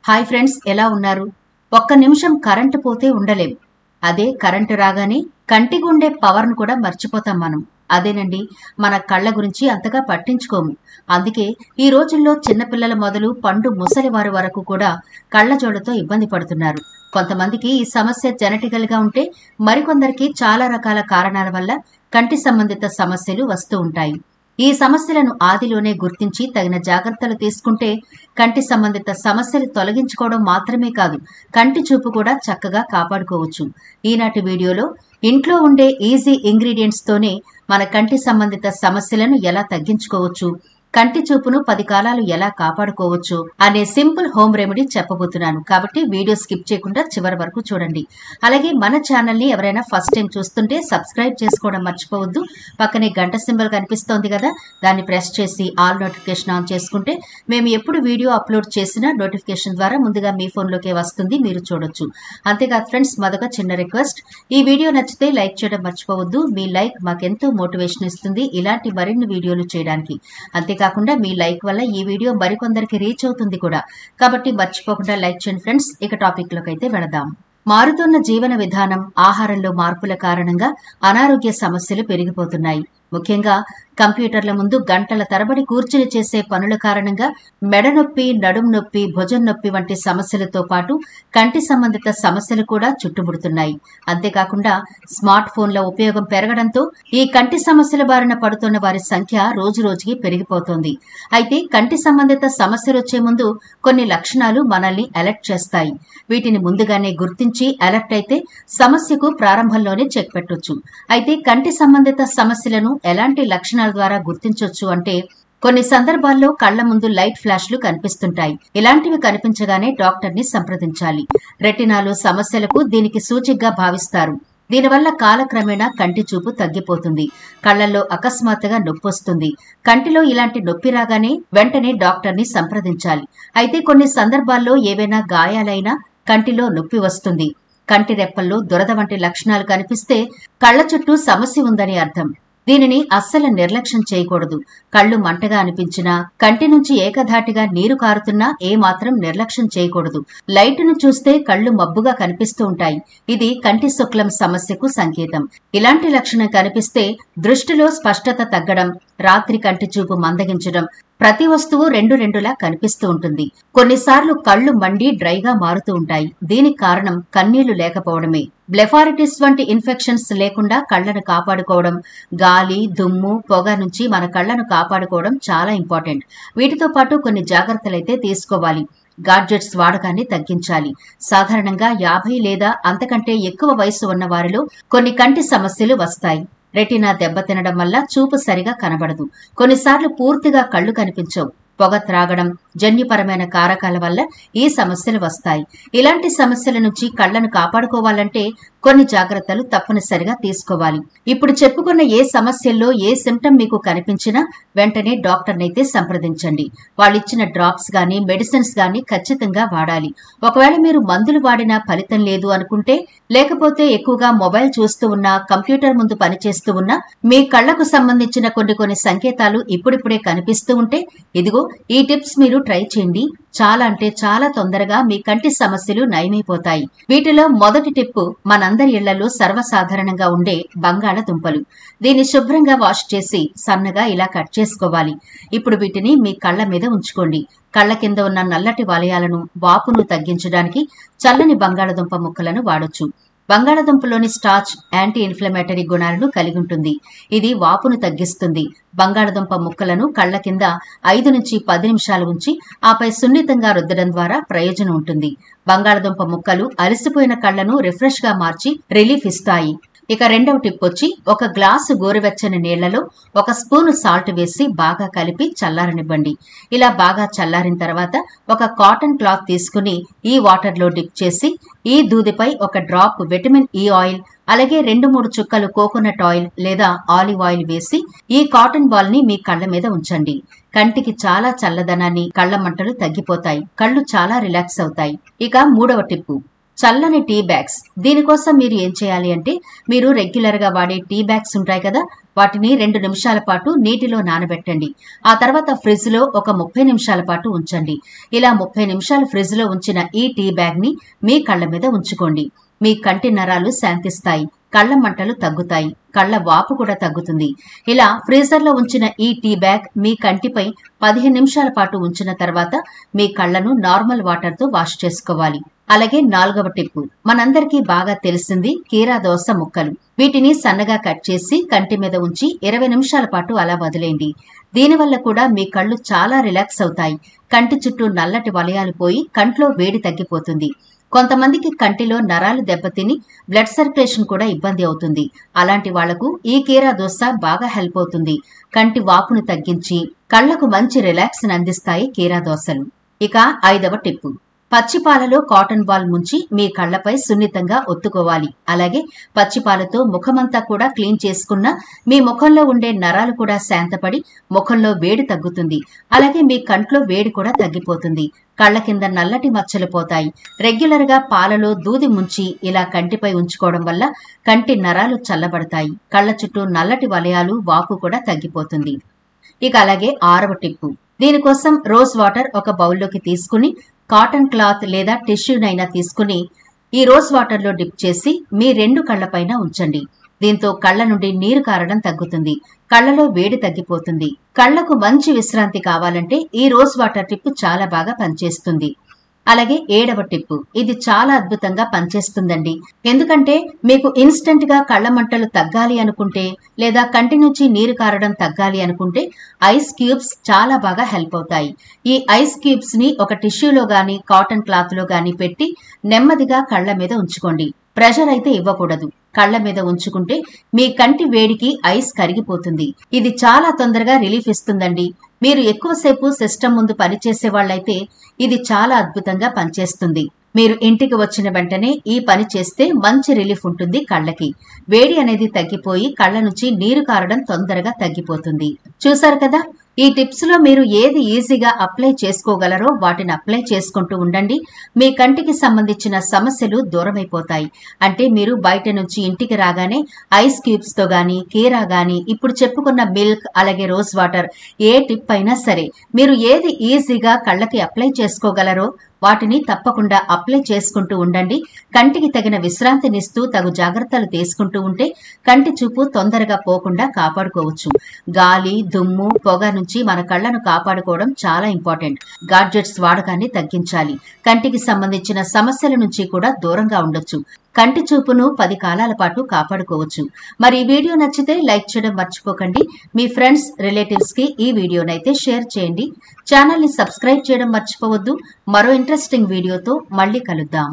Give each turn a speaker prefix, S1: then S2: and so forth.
S1: Hi friends, ఎలా ఉన్నారు? ఒక్క నిమిషం కరెంటు పోతే ఉండలేం. అదే కరెంటు రాగానే కంటికి ఉండే పవర్ను కూడా మర్చిపోతాం మనం. అదేనండి, మన కళ్ళ గురించి అంతగా పట్టించుకోము. అందుకే ఈ రోజుల్లో చిన్నపిల్లల మొదలు పండు ముసలి వారి వరకు కూడా కళ్ళజోళ్లతో ఇబ్బంది పడుతున్నారు. కొంతమందికి ఈ సమస్య జెనెటికల్ గా ఉంటే, మరికొందరికి చాలా రకాల కారణాల వల్ల కంటి సంబంధిత సమస్యలు వస్తూ ఉంటాయి. ఈ సమస్యలను ఆదిలోనే గుర్తించి తగిన జాగ్రత్తలు తీసుకుంటే కంటి సంబంధిత సమస్యలు తొలగించుకోవడం మాత్రమే కాదు, కంటి చూపు కూడా చక్కగా కాపాడుకోవచ్చు. ఈనాటి వీడియోలో ఇంట్లో ఉండే ఈజీ ఇంగ్రీడియంట్స్ తోనే మన కంటి సంబంధిత సమస్యలను ఎలా తగ్గించుకోవచ్చు, కంటి చూపును 10 కాలాలు ఎలా కాపాడుకోవచ్చు అనే సింపుల్ హోమ్ రెమెడీ చెప్పబోతున్నాను. కాబట్టి వీడియో స్కిప్ చేయకుండా చివరి వరకు చూడండి. అలాగే మన ఛానల్ ని ఎవరైనా ఫస్ట్ టైం చూస్తుంటే సబ్స్క్రైబ్ చేసుకోవడం మర్చిపోవద్దు. పక్కనే గంట సింబల్ కనిపిస్తోంది కదా, దాన్ని ప్రెస్ చేసి ఆల్ నోటిఫికేషన్ ఆన్ చేసుకుంటే మేము ఎప్పుడు వీడియో అప్లోడ్ చేసినా నోటిఫికేషన్ ద్వారా ముందుగా మీ ఫోన్లోకే వస్తుంది, మీరు చూడొచ్చు. అంతేకాదు ఫ్రెండ్స్, మరొక చిన్న రిక్వెస్ట్, ఈ వీడియో నచ్చితే లైక్ చేయడం మర్చిపోవద్దు. మీ లైక్ మాకెంతో మోటివేషన్ ఇస్తుంది ఇలాంటి మరిన్ని వీడియోలు చేయడానికి. అంతేకాకుండా మీ లైక్ వల్ల ఈ వీడియో మరికొందరికి రీచ్ అవుతుంది కూడా. కాబట్టి మర్చిపోకుండా లైక్ చేయండి ఫ్రెండ్స్. ఇక టాపిక్ లోకి అయితే వెళదాం. మారుతున్న జీవన విధానం, ఆహారంలో మార్పుల కారణంగా అనారోగ్య సమస్యలు పెరిగిపోతున్నాయి. ముఖ్యంగా కంప్యూటర్ల ముందు గంటల తరబడి కూర్చుని చేసే పనుల కారణంగా మెడ నొప్పి, నడుం నొప్పి, భుజం నొప్పి వంటి సమస్యలతో పాటు కంటి సంబంధిత సమస్యలు కూడా చుట్టుముడుతున్నాయి. అంతేకాకుండా స్మార్ట్ ఫోన్ల ఉపయోగం పెరగడంతో ఈ కంటి సమస్యల బారిన పడుతున్న వారి సంఖ్య రోజురోజుకి పెరిగిపోతోంది. అయితే కంటి సంబంధిత సమస్యలు వచ్చే ముందు కొన్ని లక్షణాలు మనల్ని అలర్ట్ చేస్తాయి. వీటిని ముందుగానే గుర్తించి అలర్ట్ అయితే సమస్యకు ప్రారంభంలోనే చెక్ పెట్టొచ్చు. అయితే కంటి సంబంధిత సమస్యలను ఎలాంటి లక్షణాల ద్వారా గుర్తించొచ్చు అంటే, కొన్ని సందర్భాల్లో కళ్ల ముందు లైట్ ఫ్లాష్లు కనిపిస్తుంటాయి. ఇలాంటివి కనిపించగానే డాక్టర్ ని సంప్రదించాలి. రెటినాలు సమస్యలకు దీనికి సూచికగా భావిస్తారు. దీనివల్ల కాలక్రమేణా కంటి చూపు తగ్గిపోతుంది. కళ్లలో అకస్మాత్తుగా నొప్పి వస్తుంది. కంటిలో ఇలాంటి నొప్పి రాగానే వెంటనే డాక్టర్ ని సంప్రదించాలి. అయితే కొన్ని సందర్భాల్లో ఏవైనా గాయాలైనా కంటిలో నొప్పి వస్తుంది. కంటి రెప్పల్లో దురద వంటి లక్షణాలు కనిపిస్తే కళ్ల చుట్టూ సమస్య ఉందని అర్థం. దీనిని అస్సలు నిర్లక్ష్యం చేయకూడదు. కళ్లు మంటగా అనిపించినా, కంటి నుంచి ఏకధాటిగా నీరు కారుతున్నా ఏమాత్రం నిర్లక్ష్యం చేయకూడదు. లైటును చూస్తే కళ్లు మబ్బుగా కనిపిస్తూ ఉంటాయి. ఇది కంటి శుక్లం సమస్యకు సంకేతం. ఇలాంటి లక్షణం కనిపిస్తే దృష్టిలో స్పష్టత తగ్గడం, రాత్రి కంటి చూపు మందగించడం, ప్రతి వస్తువు రెండులా కనిపిస్తూ ఉంటుంది. కొన్నిసార్లు కళ్లు మండి డ్రైగా మారుతూ ఉంటాయి. దీనికి కారణం కన్నీళ్లు లేకపోవడమే. బ్లెఫారిటిస్ వంటి ఇన్ఫెక్షన్స్ లేకుండా కళ్లను కాపాడుకోవడం, గాలి, దుమ్ము, పొగ నుంచి మన కళ్లను కాపాడుకోవడం చాలా ఇంపార్టెంట్. వీటితో పాటు కొన్ని జాగ్రత్తలైతే తీసుకోవాలి. గాడ్జెట్స్ వాడకాన్ని తగ్గించాలి. సాధారణంగా 50 లేదా అంతకంటే ఎక్కువ వయసు ఉన్న వారిలో కొన్ని కంటి సమస్యలు వస్తాయి. రెటినా దెబ్బతినడం వల్ల చూపు సరిగా కనబడదు. కొన్నిసార్లు పూర్తిగా కళ్లు కనిపించవు. పొగ త్రాగడం, జన్యుపరమైన కారకాల వల్ల ఈ సమస్యలు వస్తాయి. ఇలాంటి సమస్యల నుంచి కళ్లను కాపాడుకోవాలంటే కొన్ని జాగ్రత్తలు తప్పనిసరిగా తీసుకోవాలి. ఇప్పుడు చెప్పుకున్న ఏ సమస్యల్లో ఏ సిమ్టమ్ మీకు కనిపించినా వెంటనే డాక్టర్నైతే సంప్రదించండి. వాళ్ళిచ్చిన డ్రాప్స్ గానీ, మెడిసిన్స్ గానీ ఖచ్చితంగా వాడాలి. ఒకవేళ మీరు మందులు వాడినా ఫలితం లేదు అనుకుంటే, లేకపోతే ఎక్కువగా మొబైల్ చూస్తూ ఉన్నా, కంప్యూటర్ ముందు పనిచేస్తూ ఉన్నా, మీ కళ్లకు సంబంధించిన కొన్ని సంకేతాలు ఇప్పుడిప్పుడే కనిపిస్తూ ఉంటే, ఇదిగో ఈ టిప్స్ మీరు ట్రై చేయండి. చాలా అంటే చాలా తొందరగా మీ కంటి సమస్యలు నయమైపోతాయి. వీటిలో మొదటి టిప్, మనందరి ఇళ్లలో సర్వసాధారణంగా ఉండే బంగాళదుంపలు. దీన్ని శుభ్రంగా వాష్ చేసి సన్నగా ఇలా కట్ చేసుకోవాలి. ఇప్పుడు వీటిని మీ కళ్ల మీద ఉంచుకోండి. కళ్ల కింద ఉన్న నల్లటి వలయాలను, వాపును తగ్గించడానికి చల్లని బంగాళదుంప ముక్కలను వాడొచ్చు. బంగాళదుంపలోని స్టార్చ్ యాంటీ ఇన్ఫ్లమేటరీ గుణాలను కలిగి ఉంటుంది. ఇది వాపును తగ్గిస్తుంది. బంగాళదుంప ముక్కలను కళ్ల కింద 5 నుంచి 10 నిమిషాలు ఉంచి ఆపై సున్నితంగా రుద్దడం ద్వారా ప్రయోజనం ఉంటుంది. బంగాళదుంప ముక్కలు అలసిపోయిన కళ్లను రిఫ్రెష్ గా మార్చి రిలీఫ్ ఇస్తాయి. ఇక రెండవ టిప్ వచ్చి, ఒక గ్లాసు గోరువెచ్చని నీళ్లలో 1 స్పూను సాల్ట్ వేసి బాగా కలిపి చల్లారనివ్వండి. ఇలా బాగా చల్లారిన తర్వాత ఒక కాటన్ క్లాత్ తీసుకుని ఈ వాటర్ లో డిప్ చేసి, ఈ దూదిపై 1 డ్రాప్ విటమిన్ ఈ ఆయిల్, అలాగే 2-3 చుక్కలు కోకోనట్ ఆయిల్ లేదా ఆలివ్ ఆయిల్ వేసి ఈ కాటన్ బాల్ ని మీ కళ్ల మీద ఉంచండి. కంటికి చాలా చల్లదనాన్ని, కళ్ల మంటలు తగ్గిపోతాయి. కళ్లు చాలా రిలాక్స్ అవుతాయి. ఇక మూడవ టిప్పు, చల్లని టీ బ్యాగ్స్. దీనికోసం మీరు ఏం చేయాలి అంటే, మీరు రెగ్యులర్ గా వాడే టీ బ్యాగ్స్ ఉంటాయి కదా, వాటిని 2 నిమిషాల పాటు నీటిలో నానబెట్టండి. ఆ తర్వాత ఫ్రిడ్జ్ లో ఒక 30 నిమిషాల పాటు ఉంచండి. ఇలా 30 నిమిషాలు ఫ్రిడ్జ్ లో ఉంచిన ఈ టీ బ్యాగ్ ని మీ కళ్ల మీద ఉంచుకోండి. మీ కంటి నరాలు శాంతిస్తాయి, కళ్ల మంటలు తగ్గుతాయి, కళ్ల వాపు కూడా తగ్గుతుంది. ఇలా ఫ్రీజర్ లో ఉంచిన ఈ టీ బ్యాగ్ మీ కంటిపై 15 నిమిషాల పాటు ఉంచిన తర్వాత మీ కళ్లను నార్మల్ వాటర్ తో వాష్ చేసుకోవాలి. అలాగే 4వ టిప్పు, మనందరికీ బాగా తెలిసింది కీరా దోస ముక్కలు. వీటిని సన్నగా కట్ చేసి కంటి మీద ఉంచి 20 నిమిషాల పాటు అలా వదిలేయండి. దీనివల్ల కూడా మీ కళ్ళు చాలా రిలాక్స్ అవుతాయి. కంటి చుట్టూ నల్లటి వలయాలు పోయి కంట్లో వేడి తగ్గిపోతుంది. కొంతమందికి కంటిలో నరాలు దెబ్బతిని బ్లడ్ సర్క్యులేషన్ కూడా ఇబ్బంది అవుతుంది. అలాంటి వాళ్లకు ఈ కీరా దోస బాగా హెల్ప్ అవుతుంది. కంటి వాపును తగ్గించి కళ్లకు మంచి రిలాక్స్ అందిస్తాయి కీరా దోసలు. ఇక 5వ టిప్పు, పచ్చిపాలలో కాటన్ బాల్ ముంచి మీ కళ్లపై సున్నితంగా ఒత్తుకోవాలి. అలాగే పచ్చిపాలతో ముఖమంతా కూడా క్లీన్ చేసుకున్న మీ ముఖంలో ఉండే నరాలు కూడా శాంతపడి ముఖంలో వేడి తగ్గుతుంది. అలాగే మీ కంట్లో వేడి కూడా తగ్గిపోతుంది. కళ్ల కింద నల్లటి మచ్చలు పోతాయి. రెగ్యులర్ గా పాలలో దూది ముంచి ఇలా కంటిపై ఉంచుకోవడం వల్ల కంటి నరాలు చల్లబడతాయి. కళ్ల చుట్టూ నల్లటి వలయాలు, వాపు కూడా తగ్గిపోతుంది. ఇక అలాగే 6వ టిప్పు, దీనికోసం రోజ్ వాటర్ ఒక బౌల్లోకి తీసుకుని కాటన్ క్లాత్ లేదా టిష్యూనైనా తీసుకుని ఈ రోజ్ వాటర్ లో డిప్ చేసి మీ 2 కళ్లపైన ఉంచండి. దీంతో కళ్ల నుండి నీరు కారడం తగ్గుతుంది, కళ్లలో వేడి తగ్గిపోతుంది. కళ్లకు మంచి విశ్రాంతి కావాలంటే ఈ రోజ్ వాటర్ టిప్ చాలా బాగా పనిచేస్తుంది. అలాగే 7వ టిప్పు, ఇది చాలా అద్భుతంగా పనిచేస్తుందండి. ఎందుకంటే మీకు ఇన్స్టెంట్ గా కళ్ల మంటలు తగ్గాలి అనుకుంటే లేదా కంటి నుంచి నీరు కారడం తగ్గాలి అనుకుంటే ఐస్ క్యూబ్స్ చాలా బాగా హెల్ప్ అవుతాయి. ఈ ఐస్ క్యూబ్స్ ని ఒక టిష్యూలో గాని కాటన్ క్లాత్ లో గాని పెట్టి నెమ్మదిగా కళ్ల మీద ఉంచుకోండి. ప్రెషర్ అయితే ఇవ్వకూడదు. కళ్ల మీద ఉంచుకుంటే మీ కంటి వేడికి ఐస్ కరిగిపోతుంది. ఇది చాలా తొందరగా రిలీఫ్ ఇస్తుందండి. మీరు ఎక్కువసేపు సిస్టమ్ ముందు పనిచేసే వాళ్ళైతే ఇది చాలా అద్భుతంగా పనిచేస్తుంది. మీరు ఇంటికి వచ్చిన వెంటనే ఈ పని చేస్తే మంచి రిలీఫ్ ఉంటుంది. కళ్ళకి వేడి అనేది తగ్గిపోయి కళ్ళ నుంచి నీరు కారడం తొందరగా తగ్గిపోతుంది. చూసారు కదా, ఈ టిప్స్ లో మీరు ఏది ఈజీగా అప్లై చేసుకోగలరో వాటిని అప్లై చేసుకుంటూ ఉండండి. మీ కంటికి సంబంధించిన సమస్యలు దూరమైపోతాయి. అంటే మీరు బయట నుంచి ఇంటికి రాగానే ఐస్ క్యూబ్స్ తో గానీ, కీరా గానీ, ఇప్పుడు చెప్పుకున్న మిల్క్, అలాగే రోజ్ వాటర్, ఏ టిప్ అయినా సరే మీరు ఏది ఈజీగా కళ్ళకి అప్లై చేసుకోగలరో వాటిని తప్పకుండా అప్లై చేసుకుంటూ ఉండండి. కంటికి తగిన విశ్రాంతినిస్తూ తగు జాగ్రత్తలు తీసుకుంటూ ఉంటే కంటి చూపు తొందరగా పోకుండా కాపాడుకోవచ్చు. గాలి, దుమ్ము, పొగ నుంచి మన కళ్లను కాపాడుకోవడం చాలా ఇంపార్టెంట్. గాడ్జెట్స్ వాడకాన్ని తగ్గించాలి. కంటికి సంబంధించిన సమస్యల నుంచి కూడా దూరంగా ఉండొచ్చు. కంటి చూపును 10 కాలాల పాటు కాపాడుకోవచ్చు. మరి ఈ వీడియో నచ్చితే లైక్ చేయడం మర్చిపోకండి. మీ ఫ్రెండ్స్, రిలేటివ్స్ కి ఈ వీడియోనైతే షేర్ చేయండి. ఛానల్ ని సబ్స్క్రైబ్ చేయడం మర్చిపోవద్దు. మరో ఇంట్రెస్టింగ్ వీడియోతో మళ్ళీ కలుద్దాం.